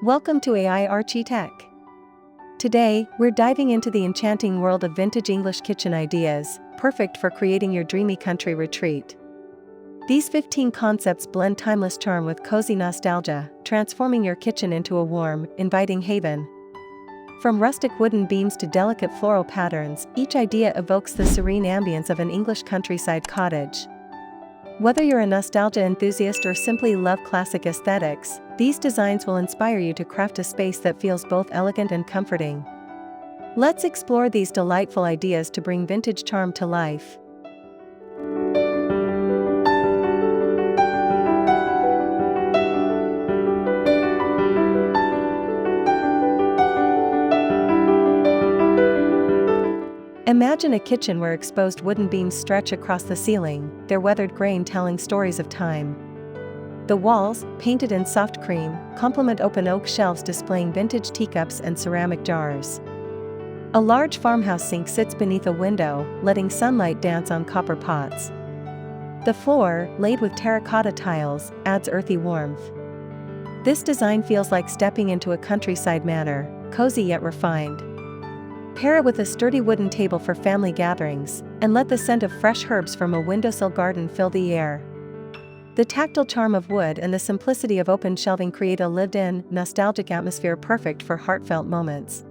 Welcome to AI Architect. Today, we're diving into the enchanting world of vintage English kitchen ideas, perfect for creating your dreamy country retreat. These 15 concepts blend timeless charm with cozy nostalgia, transforming your kitchen into a warm, inviting haven. From rustic wooden beams to delicate floral patterns, each idea evokes the serene ambience of an English countryside cottage. Whether you're a nostalgia enthusiast or simply love classic aesthetics, these designs will inspire you to craft a space that feels both elegant and comforting. Let's explore these delightful ideas to bring vintage charm to life. Imagine a kitchen where exposed wooden beams stretch across the ceiling, their weathered grain telling stories of time. The walls, painted in soft cream, complement open oak shelves displaying vintage teacups and ceramic jars. A large farmhouse sink sits beneath a window, letting sunlight dance on copper pots. The floor, laid with terracotta tiles, adds earthy warmth. This design feels like stepping into a countryside manor, cozy yet refined. Pair it with a sturdy wooden table for family gatherings, and let the scent of fresh herbs from a windowsill garden fill the air. The tactile charm of wood and the simplicity of open shelving create a lived-in, nostalgic atmosphere perfect for heartfelt moments.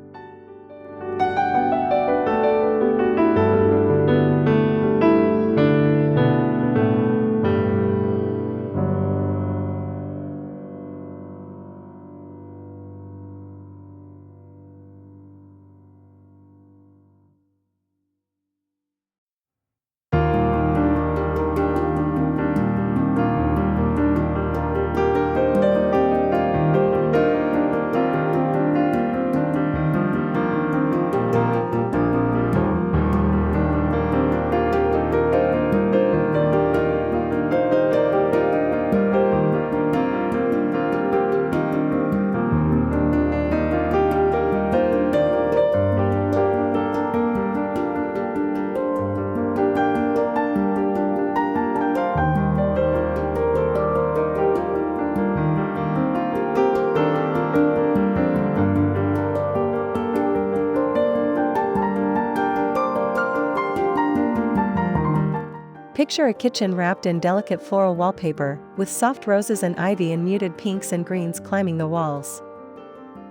Picture a kitchen wrapped in delicate floral wallpaper, with soft roses and ivy and muted pinks and greens climbing the walls.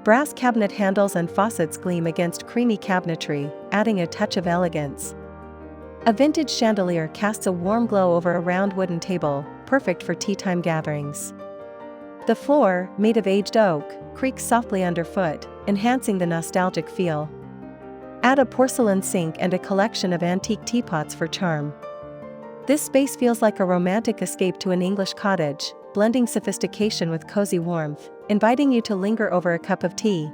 Brass cabinet handles and faucets gleam against creamy cabinetry, adding a touch of elegance. A vintage chandelier casts a warm glow over a round wooden table, perfect for tea-time gatherings. The floor, made of aged oak, creaks softly underfoot, enhancing the nostalgic feel. Add a porcelain sink and a collection of antique teapots for charm. This space feels like a romantic escape to an English cottage, blending sophistication with cozy warmth, inviting you to linger over a cup of tea.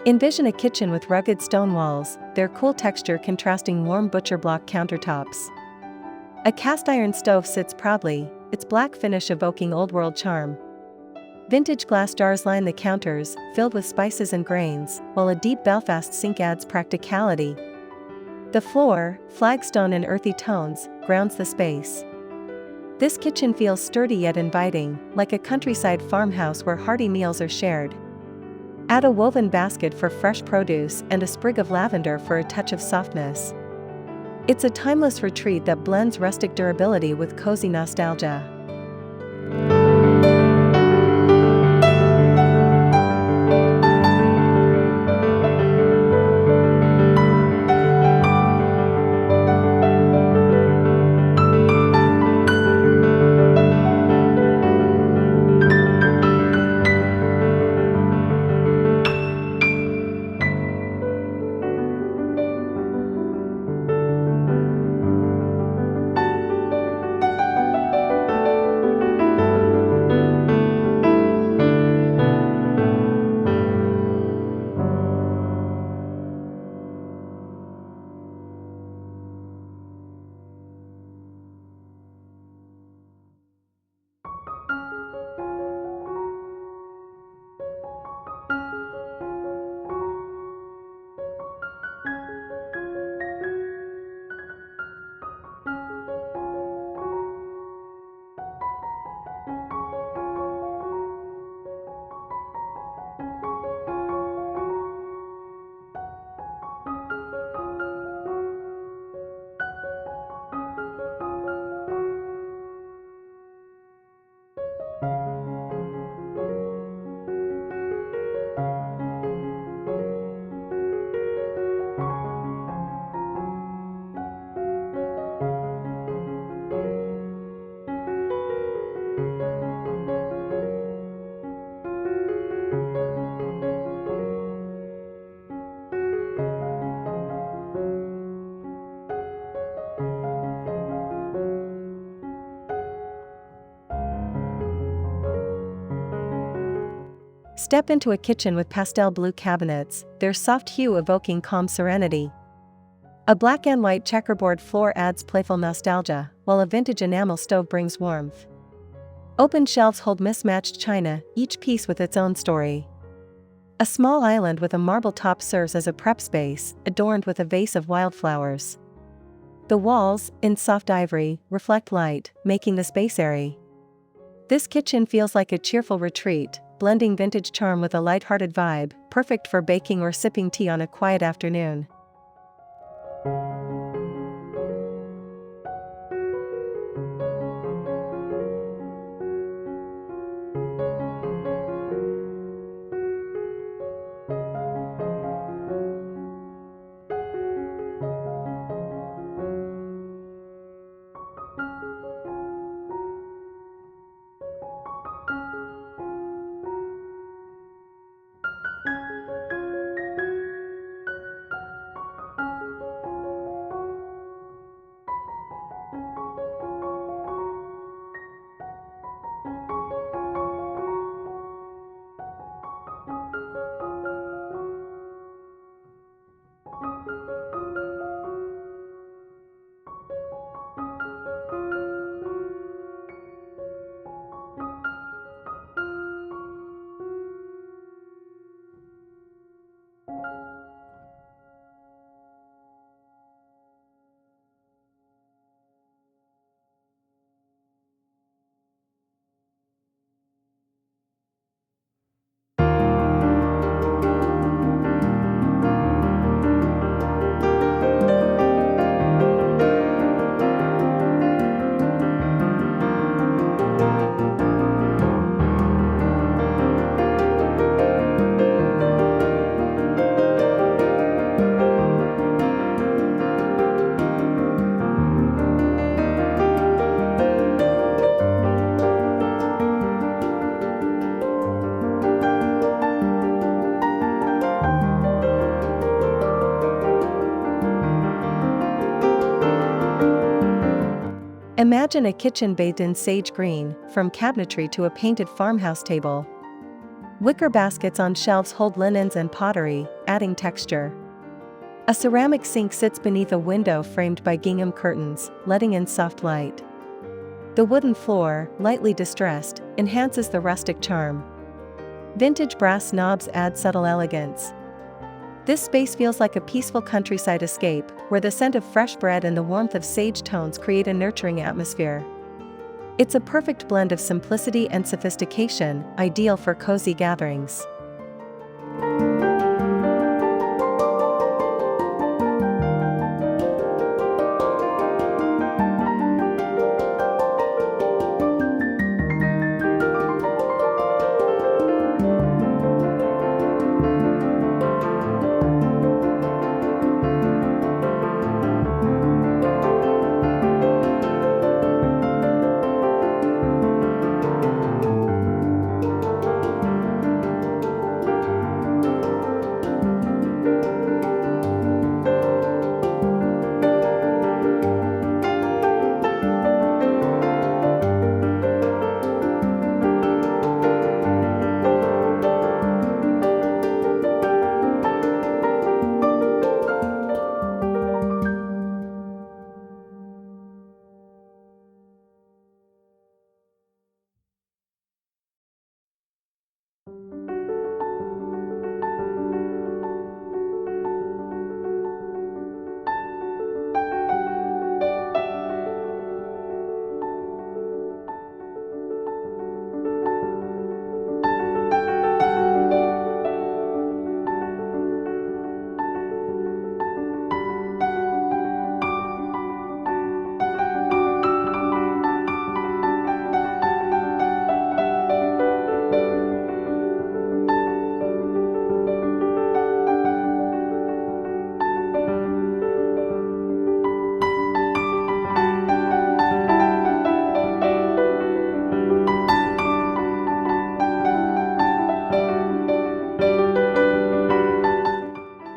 Envision a kitchen with rugged stone walls, their cool texture contrasting warm butcher block countertops. A cast iron stove sits proudly, its black finish evoking old-world charm. Vintage glass jars line the counters, filled with spices and grains, while a deep Belfast sink adds practicality. The floor, flagstone and earthy tones, grounds the space. This kitchen feels sturdy yet inviting, like a countryside farmhouse where hearty meals are shared. Add a woven basket for fresh produce and a sprig of lavender for a touch of softness. It's a timeless retreat that blends rustic durability with cozy nostalgia. Step into a kitchen with pastel blue cabinets, their soft hue evoking calm serenity. A black and white checkerboard floor adds playful nostalgia, while a vintage enamel stove brings warmth. Open shelves hold mismatched china, each piece with its own story. A small island with a marble top serves as a prep space, adorned with a vase of wildflowers. The walls, in soft ivory, reflect light, making the space airy. This kitchen feels like a cheerful retreat, blending vintage charm with a light-hearted vibe, perfect for baking or sipping tea on a quiet afternoon. Imagine a kitchen bathed in sage green, from cabinetry to a painted farmhouse table. Wicker baskets on shelves hold linens and pottery, adding texture. A ceramic sink sits beneath a window framed by gingham curtains, letting in soft light. The wooden floor, lightly distressed, enhances the rustic charm. Vintage brass knobs add subtle elegance. This space feels like a peaceful countryside escape, where the scent of fresh bread and the warmth of sage tones create a nurturing atmosphere. It's a perfect blend of simplicity and sophistication, ideal for cozy gatherings.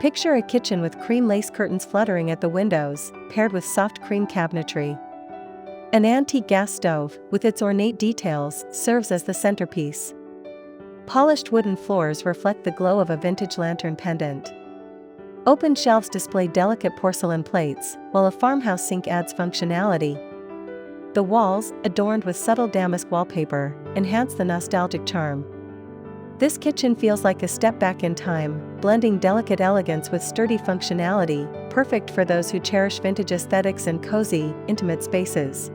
Picture a kitchen with cream lace curtains fluttering at the windows, paired with soft cream cabinetry. An antique gas stove, with its ornate details, serves as the centerpiece. Polished wooden floors reflect the glow of a vintage lantern pendant. Open shelves display delicate porcelain plates, while a farmhouse sink adds functionality. The walls, adorned with subtle damask wallpaper, enhance the nostalgic charm. This kitchen feels like a step back in time, blending delicate elegance with sturdy functionality, perfect for those who cherish vintage aesthetics and cozy, intimate spaces.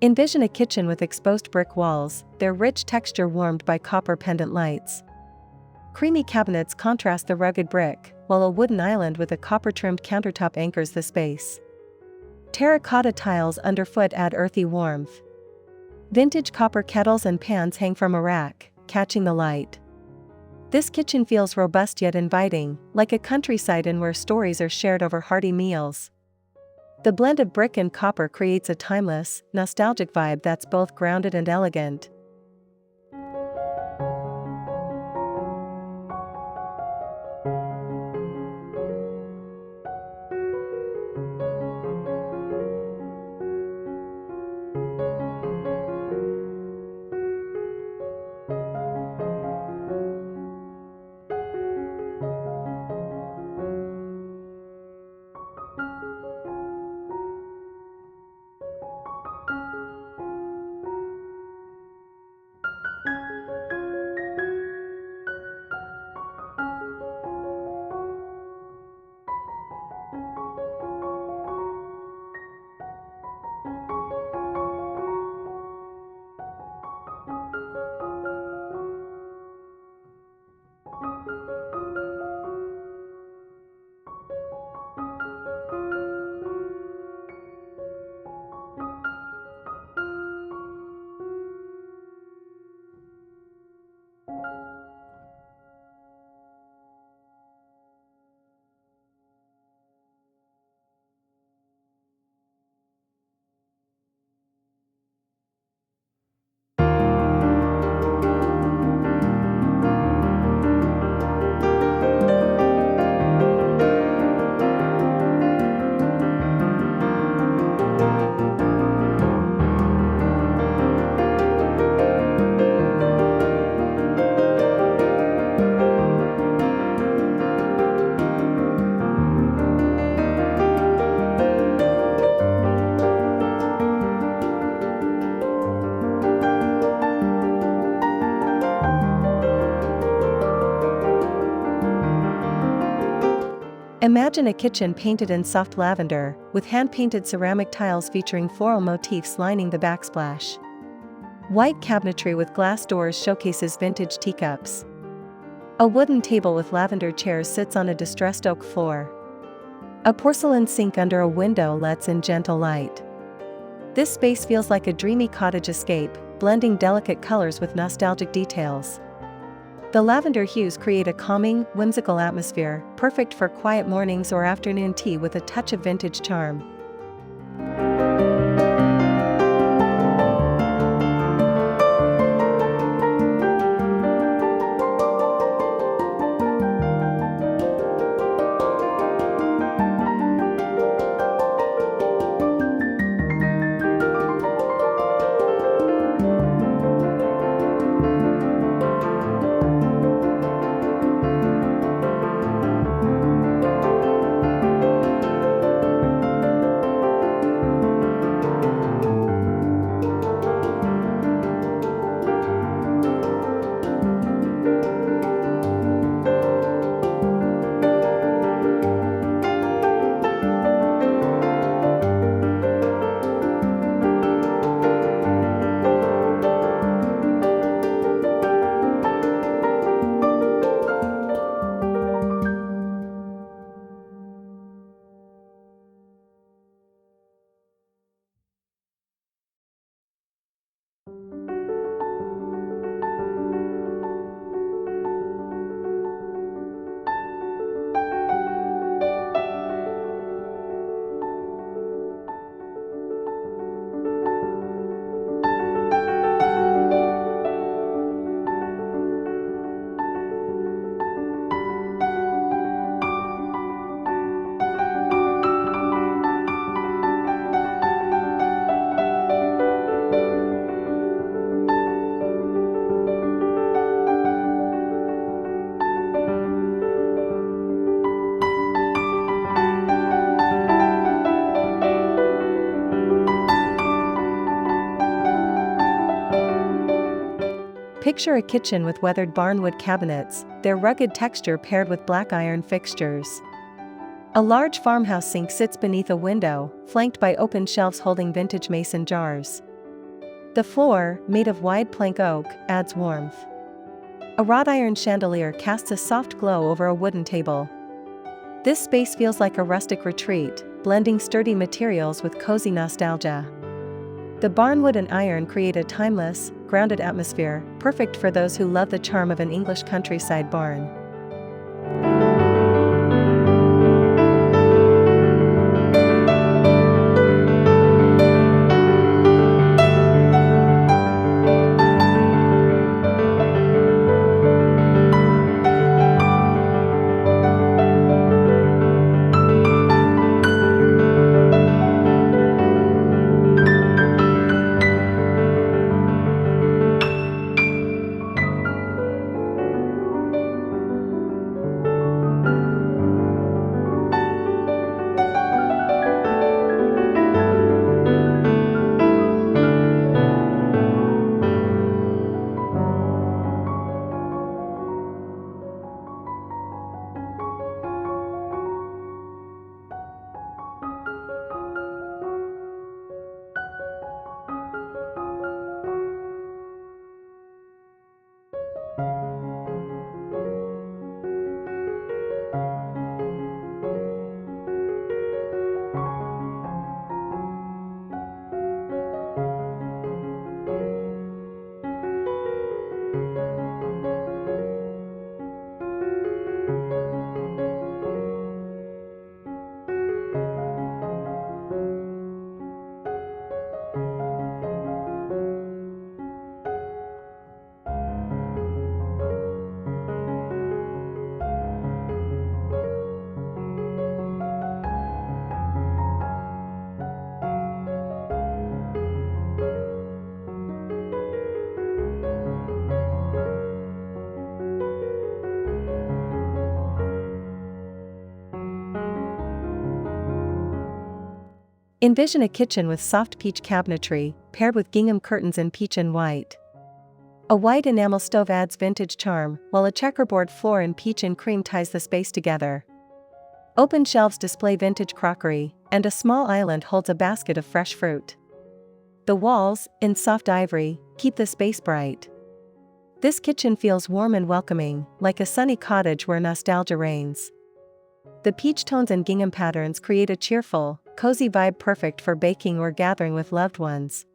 Envision a kitchen with exposed brick walls, their rich texture warmed by copper pendant lights. Creamy cabinets contrast the rugged brick, while a wooden island with a copper-trimmed countertop anchors the space. Terracotta tiles underfoot add earthy warmth. Vintage copper kettles and pans hang from a rack, catching the light. This kitchen feels robust yet inviting, like a countryside inn where stories are shared over hearty meals. The blend of brick and copper creates a timeless, nostalgic vibe that's both grounded and elegant. Imagine a kitchen painted in soft lavender, with hand-painted ceramic tiles featuring floral motifs lining the backsplash. White cabinetry with glass doors showcases vintage teacups. A wooden table with lavender chairs sits on a distressed oak floor. A porcelain sink under a window lets in gentle light. This space feels like a dreamy cottage escape, blending delicate colors with nostalgic details. The lavender hues create a calming, whimsical atmosphere, perfect for quiet mornings or afternoon tea with a touch of vintage charm. Picture a kitchen with weathered barnwood cabinets, their rugged texture paired with black iron fixtures. A large farmhouse sink sits beneath a window, flanked by open shelves holding vintage mason jars. The floor, made of wide plank oak, adds warmth. A wrought iron chandelier casts a soft glow over a wooden table. This space feels like a rustic retreat, blending sturdy materials with cozy nostalgia. The barnwood and iron create a timeless, grounded atmosphere, perfect for those who love the charm of an English countryside barn. Envision a kitchen with soft peach cabinetry, paired with gingham curtains in peach and white. A white enamel stove adds vintage charm, while a checkerboard floor in peach and cream ties the space together. Open shelves display vintage crockery, and a small island holds a basket of fresh fruit. The walls, in soft ivory, keep the space bright. This kitchen feels warm and welcoming, like a sunny cottage where nostalgia reigns. The peach tones and gingham patterns create a cheerful, cozy vibe perfect for baking or gathering with loved ones.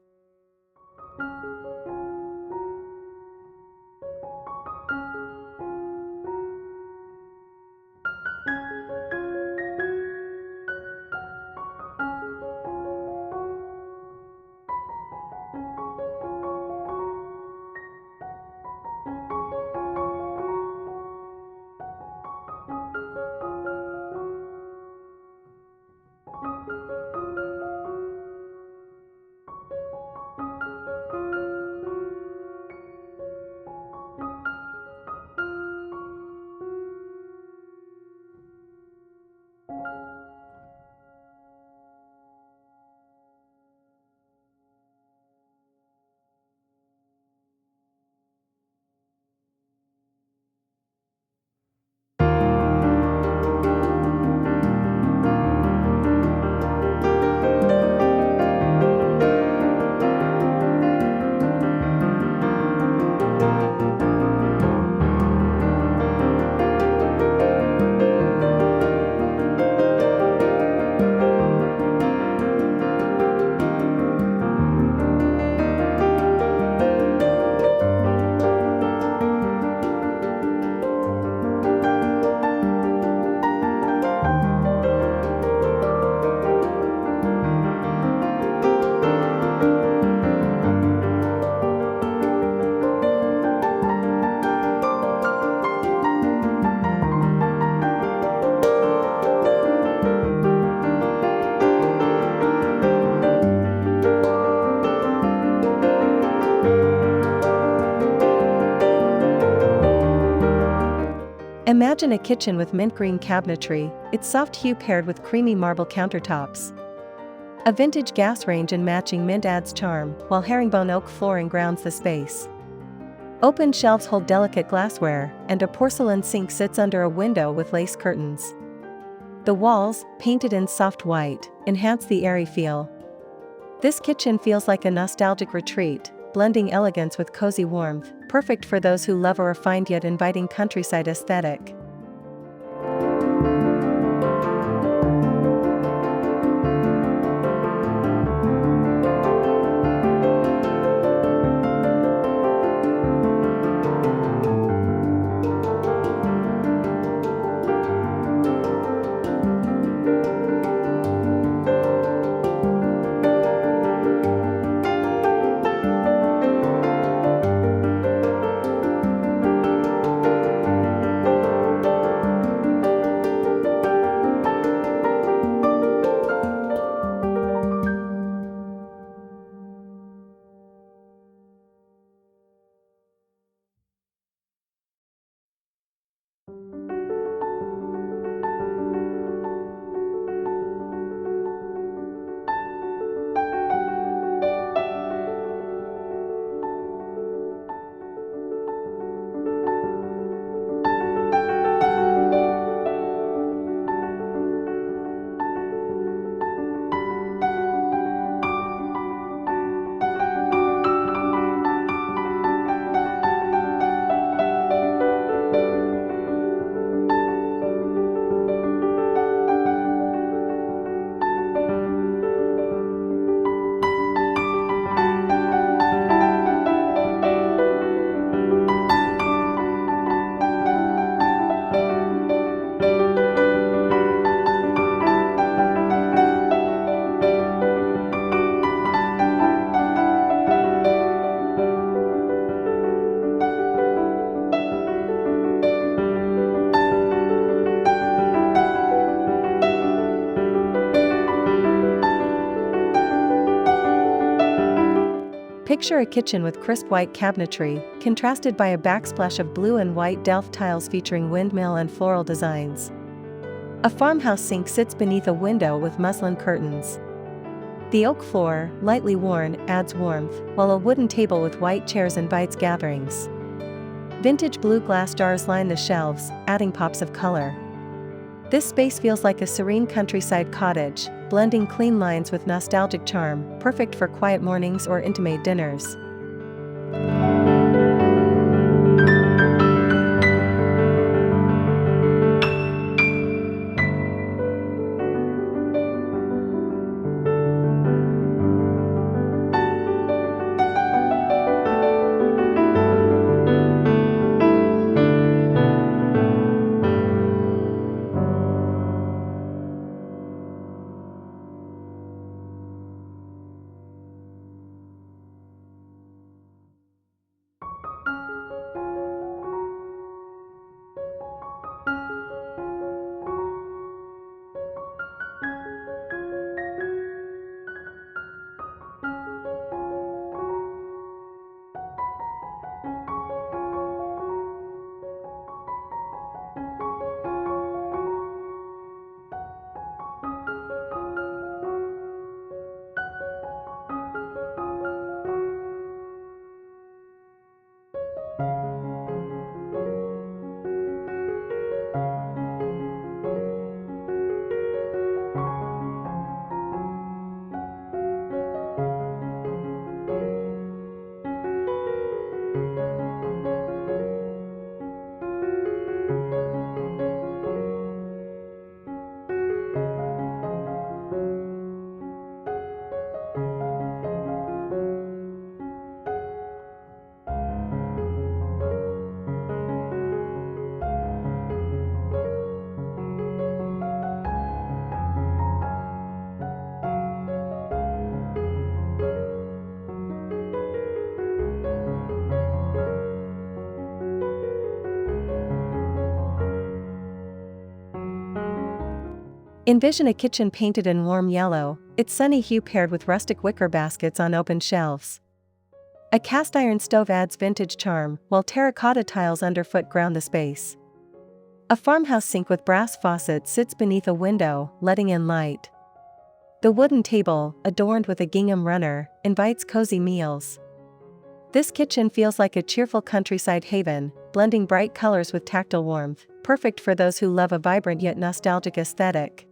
Imagine a kitchen with mint green cabinetry, its soft hue paired with creamy marble countertops. A vintage gas range and matching mint adds charm, while herringbone oak flooring grounds the space. Open shelves hold delicate glassware, and a porcelain sink sits under a window with lace curtains. The walls, painted in soft white, enhance the airy feel. This kitchen feels like a nostalgic retreat, blending elegance with cozy warmth, perfect for those who love a refined yet inviting countryside aesthetic. Picture a kitchen with crisp white cabinetry, contrasted by a backsplash of blue and white Delft tiles featuring windmill and floral designs. A farmhouse sink sits beneath a window with muslin curtains. The oak floor, lightly worn, adds warmth, while a wooden table with white chairs invites gatherings. Vintage blue glass jars line the shelves, adding pops of color. This space feels like a serene countryside cottage, blending clean lines with nostalgic charm, perfect for quiet mornings or intimate dinners. Envision a kitchen painted in warm yellow, its sunny hue paired with rustic wicker baskets on open shelves. A cast iron stove adds vintage charm, while terracotta tiles underfoot ground the space. A farmhouse sink with brass faucet sits beneath a window, letting in light. The wooden table, adorned with a gingham runner, invites cozy meals. This kitchen feels like a cheerful countryside haven, blending bright colors with tactile warmth, perfect for those who love a vibrant yet nostalgic aesthetic.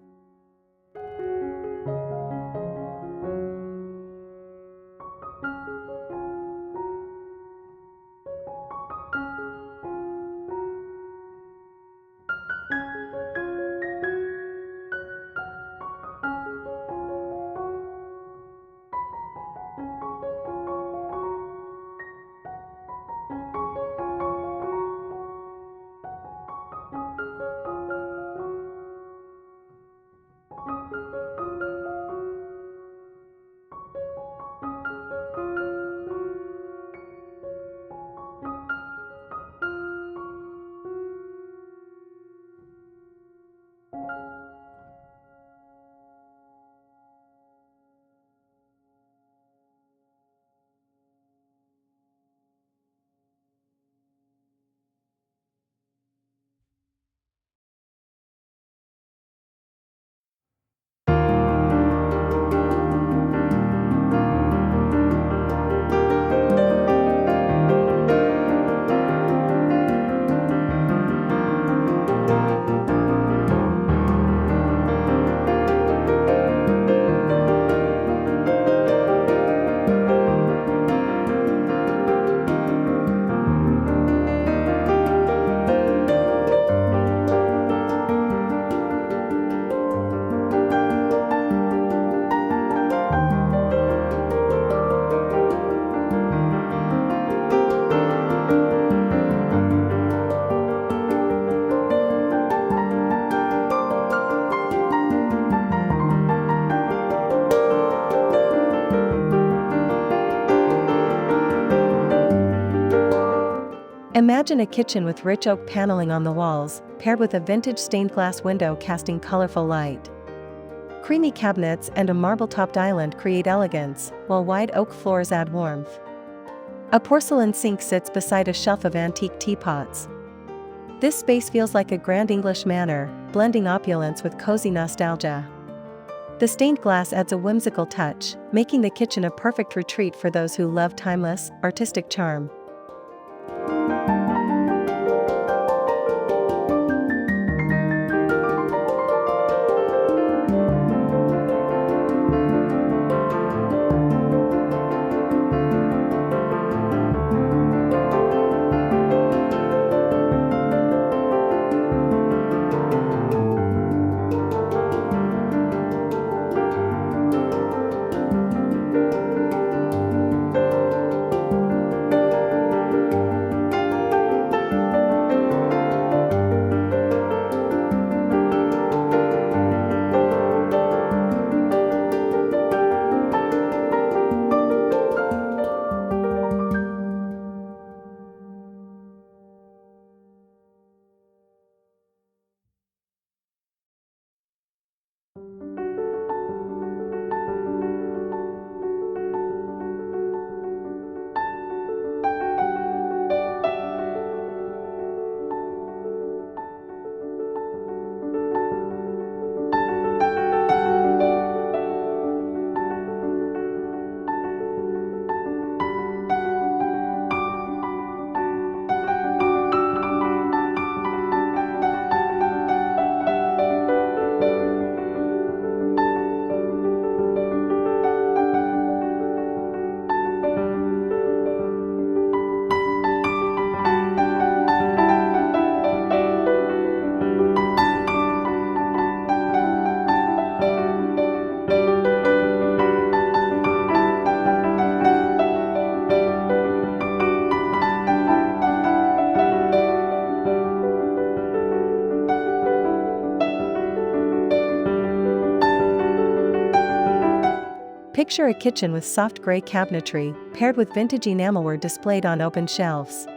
Imagine a kitchen with rich oak paneling on the walls, paired with a vintage stained glass window casting colorful light. Creamy cabinets and a marble-topped island create elegance, while wide oak floors add warmth. A porcelain sink sits beside a shelf of antique teapots. This space feels like a grand English manor, blending opulence with cozy nostalgia. The stained glass adds a whimsical touch, making the kitchen a perfect retreat for those who love timeless, artistic charm. Picture a kitchen with soft gray cabinetry, paired with vintage enamelware displayed on open shelves.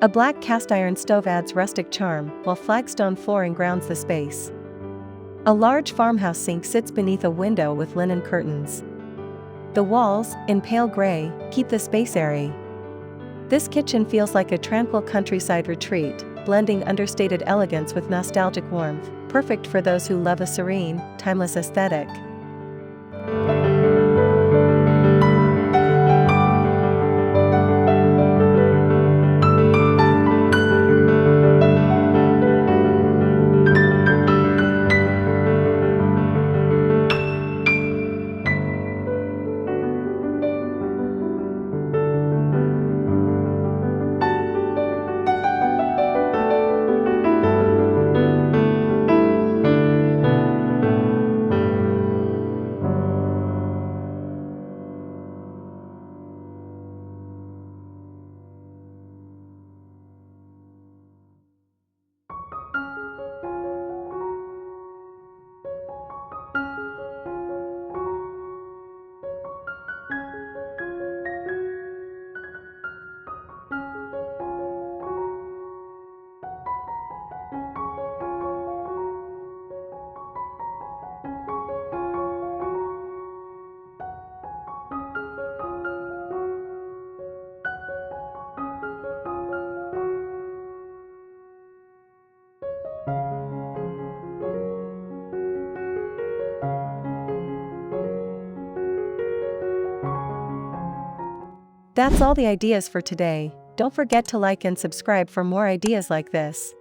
A black cast iron stove adds rustic charm, while flagstone flooring grounds the space. A large farmhouse sink sits beneath a window with linen curtains. The walls, in pale gray, keep the space airy. This kitchen feels like a tranquil countryside retreat, blending understated elegance with nostalgic warmth, perfect for those who love a serene, timeless aesthetic. That's all the ideas for today. Don't forget to like and subscribe for more ideas like this.